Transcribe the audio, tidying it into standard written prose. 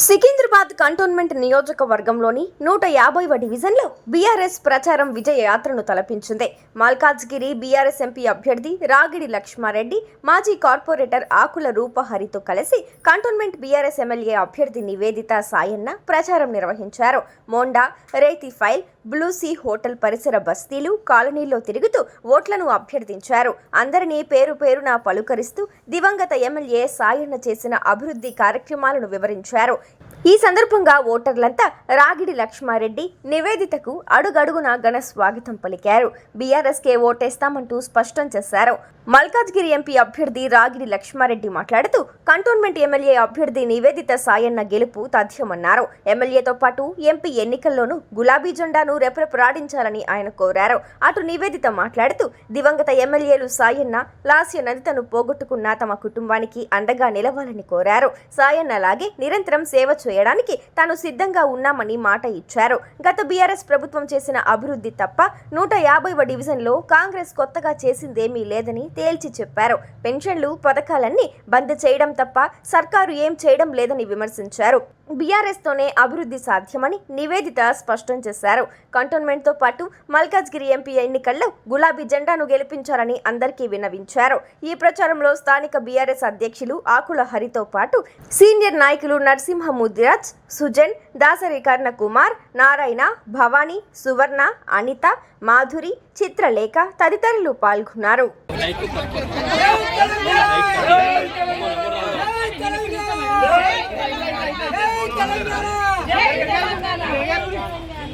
Secunderabad cantonment నియోజకవర్గంలోని 150వ డివిజన్లో BRS ప్రచారం విజయ యాత్రను తలపించింది. మల్కాజ్గిరి బీఆర్ఎస్ ఎంపీ అభ్యర్థి రాగిడి లక్ష్మారెడ్డి, మాజీ కార్పొరేటర్ ఆకుల రూపహరితో కలిసి కంటోన్మెంట్ బీఆర్ఎస్ ఎమ్మెల్యే అభ్యర్థి నివేదిత సాయన్న ప్రచారం నిర్వహించారు. మోండా, రేతిఫైల్, బ్లూసీ హోటల్ పరిసర బస్తీలు, కాలనీల్లో తిరుగుతూ ఓట్లను అభ్యర్థించారు. అందరినీ పేరు పేరున పలుకరిస్తూ దివంగత ఎమ్మెల్యే సాయన్న చేసిన అభివృద్ధి కార్యక్రమాలను వివరించారు. ఈ సందర్భంగా ఓటర్లంతా రాగిడి లక్ష్మారెడ్డి, నివేదితకు అడుగడుగునా ఘన స్వాగతం పలికారు. బీఆర్ఎస్కే ఓటేస్తామంటూ స్పష్టం చేశారు. మల్కాజ్గిరి ఎంపీ అభ్యర్థి రాగిడి లక్ష్మారెడ్డి మాట్లాడుతూ కంటోన్మెంట్ ఎమ్మెల్యే అభ్యర్థి నివేదిత సాయన్న గెలుపు తథ్యమన్నారు. ఎమ్మెల్యేతో పాటు ఎంపీ ఎన్నికల్లోనూ గులాబీ జెండాను రెపరెపలాడించాలని ఆయన కోరారు. అటు నివేదిత మాట్లాడుతూ దివంగత ఎమ్మెల్యేలు సాయన్న, లాస్య నందితను పోగొట్టుకున్న తమ కుటుంబానికి అండగా నిలవాలని కోరారు. సాయన్న అలాగే నిరంతరం సేవ చేయడానికి తాను సిద్ధంగా ఉన్నామని మాట ఇచ్చారు. గత బీఆర్ఎస్ ప్రభుత్వం చేసిన అభివృద్ధి తప్ప 150వ డివిజన్లో కాంగ్రెస్ కొత్తగా చేసిందేమీ లేదని తేల్చి చెప్పారు. పెన్షన్లు, పథకాలన్నీ బంద్ చేయడం తప్ప సర్కారు ఏం చేయడం లేదని విమర్శించారు. బీఆర్ఎస్ తోనే అభివృద్ధి సాధ్యమని నివేదిత స్పష్టం చేశారు. కంటోన్మెంట్తో పాటు మల్కాజ్గిరి ఎంపీ ఎన్నికల్లో గులాబీ జెండాను గెలిపించాలని అందరికీ విన్నవించారు. ఈ ప్రచారంలో స్థానిక బీఆర్ఎస్ అధ్యక్షులు ఆకుల హరితో పాటు సీనియర్ నాయకులు నరసింహ ముదిరాజ్, సుజన్, దాసరి కర్ణకుమార్, నారాయణ, భవానీ, సువర్ణ, అనిత, మాధురి, చిత్రలేఖ తదితరులు పాల్గొన్నారు. జై తెలంగాణ